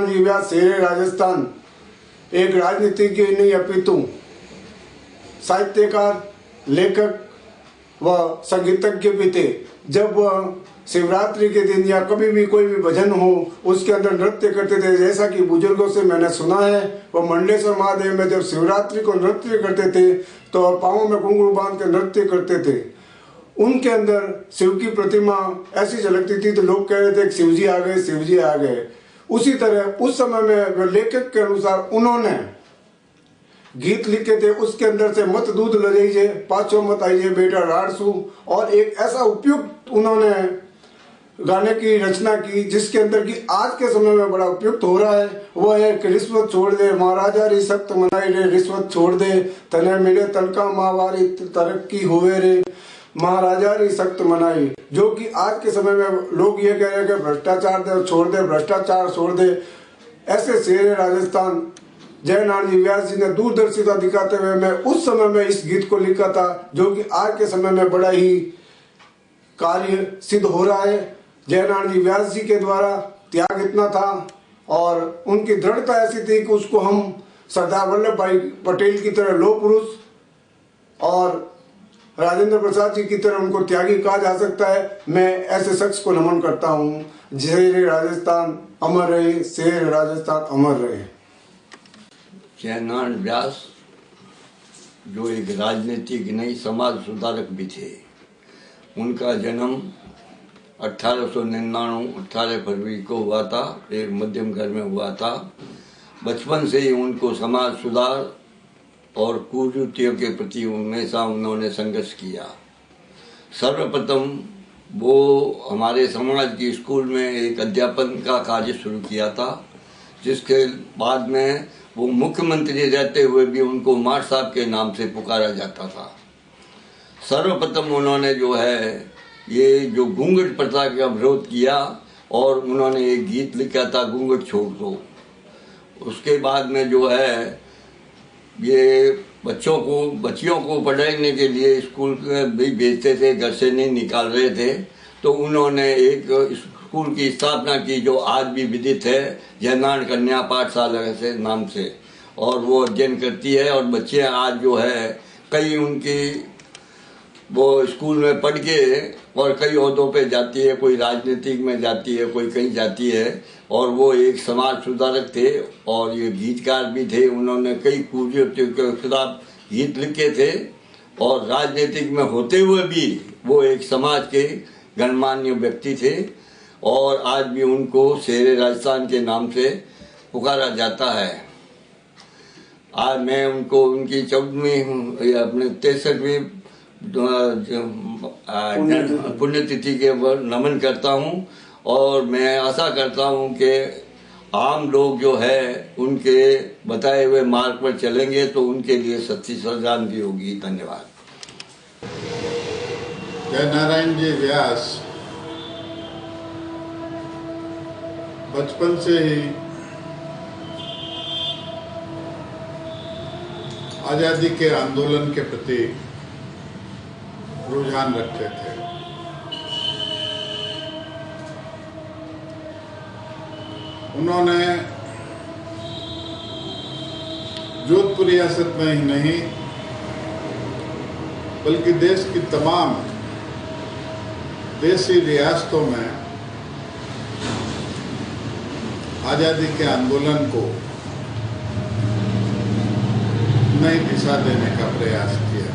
जी व्यास शेरे राजस्थान एक राजनीतिज्ञ नहीं अपितु साहित्यकार, लेखक व संगीतज्ञ भी थे। जब वह शिवरात्रि के दिन या कभी भी कोई भी भजन हो उसके अंदर नृत्य करते थे। जैसा कि बुजुर्गों से मैंने सुना है, वह मंडलेश्वर महादेव में जब शिवरात्रि को नृत्य करते थे तो पाँव में घुंघरू बांध के नृत्य करते थे। उनके अंदर शिव की प्रतिमा ऐसी झलकती थी तो लोग कह रहे थे कि शिव जी आ गए, शिव जी आ गए। उसी तरह उस समय में लेखक के अनुसार उन्होंने गीत लिखे थे। उसके अंदर से मत दूध ल जाइए, पाछो मत आइए बेटा राड़सू, और एक ऐसा उपयुक्त उन्होंने गाने की रचना की जिसके अंदर की आज के समय में बड़ा उपयुक्त हो रहा है। वह है कि रिश्वत छोड़ दे महाराजा री सख्त मनाई रे, रिश्वत छोड़ दे तने मिले तनका मावारी तरक्की हुए रे, महाराजा री सख्त मनाई। जो कि आज के समय में लोग ये कह रहे हैं कि भ्रष्टाचार दे छोड़ दे, भ्रष्टाचार छोड़ दे। ऐसे शेर राजस्थान जयनारायण जी व्यास जी ने दूरदर्शिता दिखाते हुए मैं उस समय में इस गीत को लिखा था, जो कि आज के समय में बड़ा ही कार्य सिद्ध हो रहा है। जयनारायण जी व्यास जी के द्वारा त्याग इतना था और उनकी दृढ़ता ऐसी थी कि उसको हम सरदार वल्लभ भाई पटेल की तरह लौह पुरुष और राजेंद्र प्रसाद जी की तरह उनको त्यागी कहा जा सकता है। मैं ऐसे शख्स को नमन करता हूँ। शेर राजस्थान अमर रहे, शेर राजस्थान अमर रहे। जयनारायण व्यास जो एक राजनीतिक नहीं समाज सुधारक भी थे। उनका जन्म 1899 18 फरवरी को हुआ था। एक मध्यम घर में हुआ था। बचपन से ही उनको समाज सुधार और कुरीतियों के प्रति हमेशा उन्होंने संघर्ष किया। सर्वप्रथम वो हमारे समाज की स्कूल में एक अध्यापन का कार्य शुरू किया था, जिसके बाद में वो मुख्यमंत्री रहते हुए भी उनको मार साहब के नाम से पुकारा जाता था। सर्वप्रथम उन्होंने जो है ये जो घूंघट प्रथा का विरोध किया और उन्होंने एक गीत लिखा था घूंघट छोड़ दो। उसके बाद में जो है ये बच्चियों को पढ़ाने के लिए स्कूल भी भेजते थे, घर से नहीं निकाल रहे थे। तो उन्होंने एक स्कूल की स्थापना की जो आज भी विदित है, जयनारायण कन्या पाठशाला से नाम से, और वो अध्ययन करती है। और बच्चे आज जो है कई उनकी वो स्कूल में पढ़ के और कई ओहदों पे जाती है, कोई राजनीतिक में जाती है, कोई कहीं जाती है। और वो एक समाज सुधारक थे और ये गीतकार भी थे। उन्होंने कई कुरीतियों के खिलाफ गीत लिखे थे और राजनीतिक में होते हुए भी वो एक समाज के गणमान्य व्यक्ति थे। और आज भी उनको शेर राजस्थान के नाम से पुकारा जाता है। आज मैं उनको उनकी 14वीं अपने 63वीं पुण्यतिथि के नमन करता हूँ। और मैं आशा करता हूँ कि आम लोग जो है उनके बताए हुए मार्ग पर चलेंगे तो उनके लिए सच्ची श्रद्धांजलि होगी। धन्यवाद। जयनारायण जी व्यास बचपन से ही आजादी के आंदोलन के प्रति रुझान रखते थे। उन्होंने जोधपुर रियासत में ही नहीं बल्कि देश की तमाम देसी रियासतों में आजादी के आंदोलन को नई दिशा देने का प्रयास किया।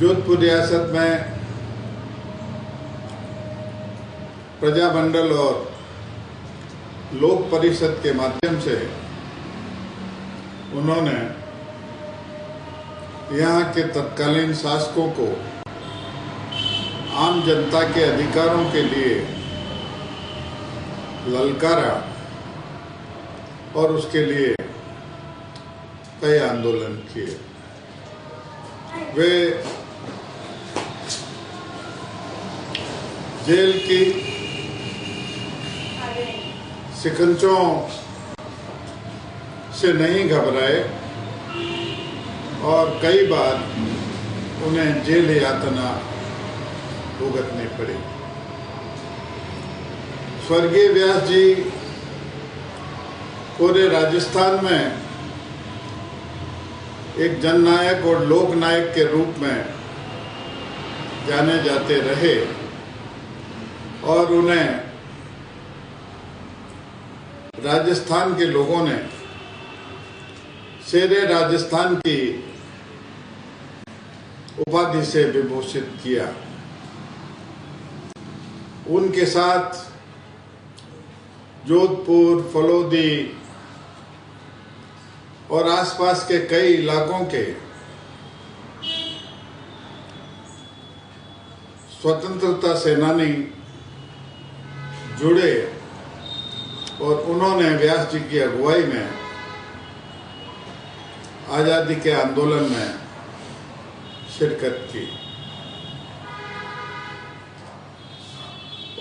जोधपुर रियासत में प्रजामंडल और लोक परिषद के माध्यम से उन्होंने यहाँ के तत्कालीन शासकों को आम जनता के अधिकारों के लिए ललकारा और उसके लिए कई आंदोलन किए। वे जेल की शिकंजों से नहीं घबराए और कई बार उन्हें जेल यातना भुगतनी पड़ी। स्वर्गीय व्यास जी पूरे राजस्थान में एक जननायक और लोकनायक के रूप में जाने जाते रहे और उन्हें राजस्थान के लोगों ने शेरे राजस्थान की उपाधि से विभूषित किया। उनके साथ जोधपुर, फलोदी और आसपास के कई इलाकों के स्वतंत्रता सेनानी जुड़े और उन्होंने व्यास जी की अगुवाई में आज़ादी के आंदोलन में शिरकत की।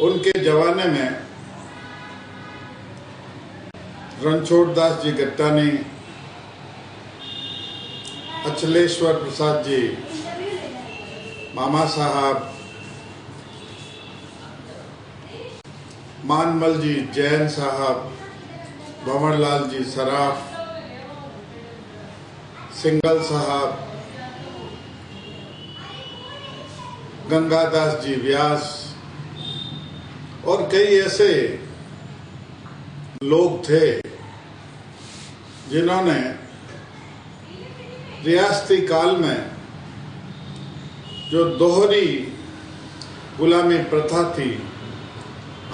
उनके जमाने में रणछोड़ दास जी गट्टानी, अचलेश्वर प्रसाद जी, मामा साहब, मानमल जी जैन साहब, भंवरलाल जी सराफ, सिंगल साहब, गंगादास जी व्यास और कई ऐसे लोग थे जिन्होंने रियासती काल में जो दोहरी गुलामी प्रथा थी,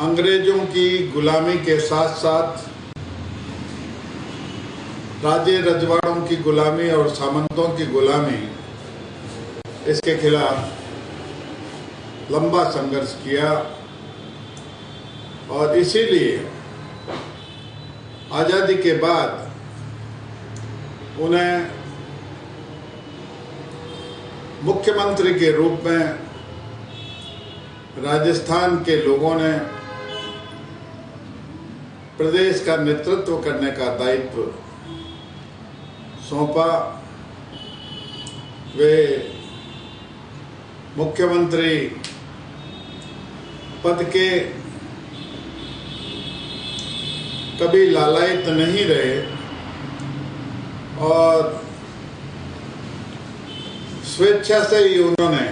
अंग्रेजों की गुलामी के साथ साथ राजे रजवाड़ों की गुलामी और सामंतों की गुलामी, इसके खिलाफ लंबा संघर्ष किया और इसीलिए आज़ादी के बाद उन्हें मुख्यमंत्री के रूप में राजस्थान के लोगों ने प्रदेश का नेतृत्व करने का दायित्व सौंपा। वे मुख्यमंत्री पद के कभी लालायित नहीं रहे और स्वेच्छा से ही उन्होंने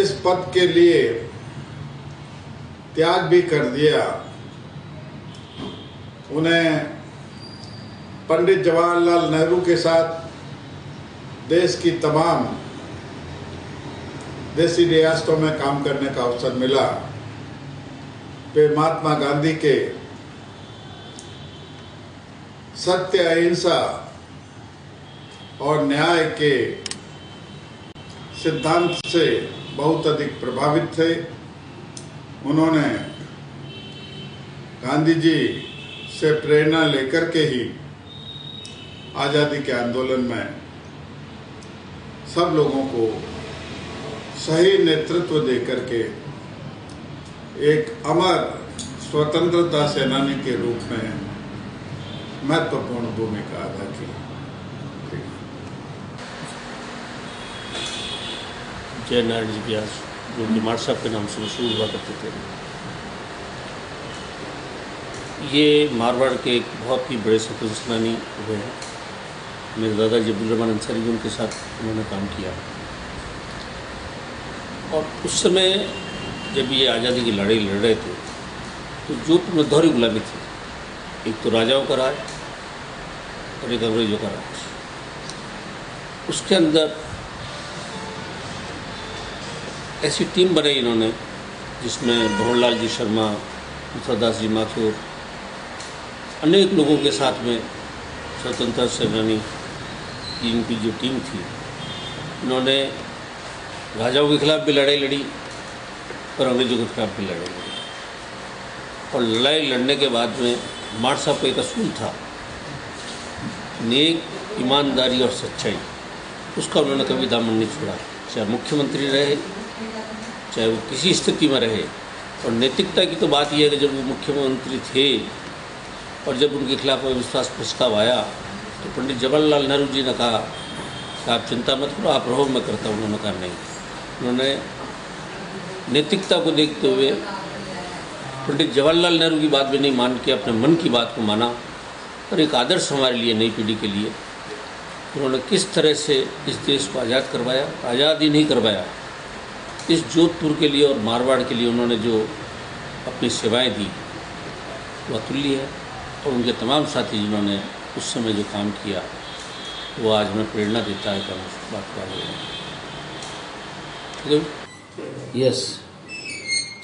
इस पद के लिए त्याग भी कर दिया। उन्हें पंडित जवाहरलाल नेहरू के साथ देश की तमाम देसी रियासतों में काम करने का अवसर मिला। वे महात्मा गांधी के सत्य, अहिंसा और न्याय के सिद्धांत से बहुत अधिक प्रभावित थे। उन्होंने गांधी जी से प्रेरणा लेकर के ही आज़ादी के आंदोलन में सब लोगों को सही नेतृत्व देकर के एक अमर स्वतंत्रता सेनानी के रूप में महत्वपूर्ण भूमिका अदा की। जय नारायण जी व्यास, जो निमाड़ साहब के नाम से मशहूर हुआ करते थे, ये मारवाड़ के एक बहुत ही बड़े स्वतंत्र सेनानी हुए हैं। मेरे दादाजी अब्दुल रहमान अंसारी जी उनके साथ उन्होंने काम किया और उस समय जब ये आज़ादी की लड़ाई लड़ रहे थे तो जोधपुर में दोहरी गुलामी थी, एक तो राजाओं का राज और एक अंग्रेजों का राज। उसके अंदर ऐसी टीम बनाई इन्होंने जिसमें भंवरलाल जी शर्मा, मुक्तादास जी माथुर, अनेक लोगों के साथ में स्वतंत्रता सेनानी की इनकी जो टीम थी, इन्होंने राजाओं के खिलाफ भी लड़ाई लड़ी और अंग्रेजों के खिलाफ भी लड़ाई लड़ी। और लड़ाई लड़ने के बाद में माड़ साहब का एक असूल था, नेक, ईमानदारी और सच्चाई, उसका उन्होंने कभी दामन नहीं छोड़ा। चाहे मुख्यमंत्री रहे, चाहे वो किसी स्थिति में रहे। और नैतिकता की तो बात यह है कि जब वो मुख्यमंत्री थे और जब उनके खिलाफ अविश्वास प्रस्ताव आया तो पंडित जवाहरलाल नेहरू जी ने कहा कि आप चिंता मत करो, आप रहो, मैं करता हूँ। उन्होंने कहा नहीं। उन्होंने नैतिकता को देखते हुए पंडित जवाहरलाल नेहरू की बात भी नहीं मान के अपने मन की बात को माना और एक आदर्श हमारे लिए, नई पीढ़ी के लिए उन्होंने किस तरह से इस देश को आज़ाद करवाया, आज़ाद ही नहीं करवाया, इस जोधपुर के लिए और मारवाड़ के लिए उन्होंने जो अपनी सेवाएं दी वो अतुल्य है। और उनके तमाम साथी जिन्होंने उस समय जो काम किया वो आज हमें प्रेरणा देता है कि हम उस बात को आगे बढ़ाएं। यस,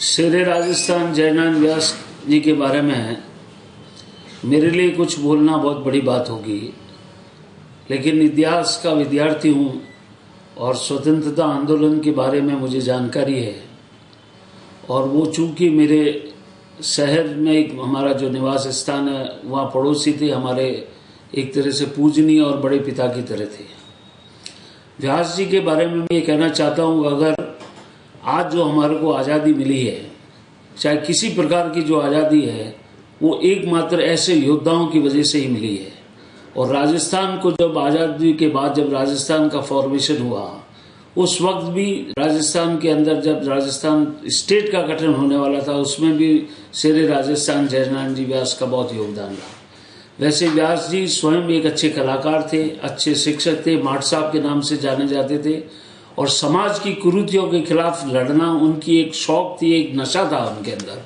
शेरे राजस्थान जयनारायण व्यास जी के बारे में मेरे लिए कुछ बोलना बहुत बड़ी बात होगी, लेकिन इतिहास का विद्यार्थी हूँ और स्वतंत्रता आंदोलन के बारे में मुझे जानकारी है। और वो चूँकि मेरे शहर में एक हमारा जो निवास स्थान है वहाँ पड़ोसी थे, हमारे एक तरह से पूजनीय और बड़े पिता की तरह थे। व्यास जी के बारे में मैं ये कहना चाहता हूँ, अगर आज जो हमारे को आज़ादी मिली है, चाहे किसी प्रकार की जो आज़ादी है, वो एकमात्र ऐसे योद्धाओं की वजह से ही मिली है। और राजस्थान को जब आज़ादी के बाद जब राजस्थान का फॉर्मेशन हुआ, उस वक्त भी राजस्थान के अंदर जब राजस्थान स्टेट का गठन होने वाला था, उसमें भी शेरे राजस्थान जयनारायण जी व्यास का बहुत योगदान रहा। वैसे व्यास जी स्वयं एक अच्छे कलाकार थे, अच्छे शिक्षक थे, माट साहब के नाम से जाने जाते थे और समाज की कुरीतियों के खिलाफ लड़ना उनकी एक शौक थी, एक नशा था उनके अंदर।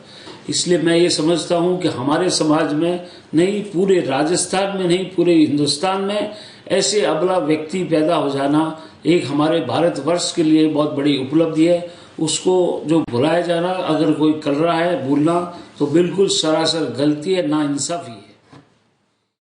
इसलिए मैं ये समझता हूँ कि हमारे समाज में नहीं, पूरे राजस्थान में नहीं, पूरे हिंदुस्तान में ऐसे अबला व्यक्ति पैदा हो जाना एक हमारे भारतवर्ष के लिए बहुत बड़ी उपलब्धि है। उसको जो भुलाया जाना अगर कोई कर रहा है, भूलना, तो बिल्कुल सरासर गलती है, नाइंसाफी है।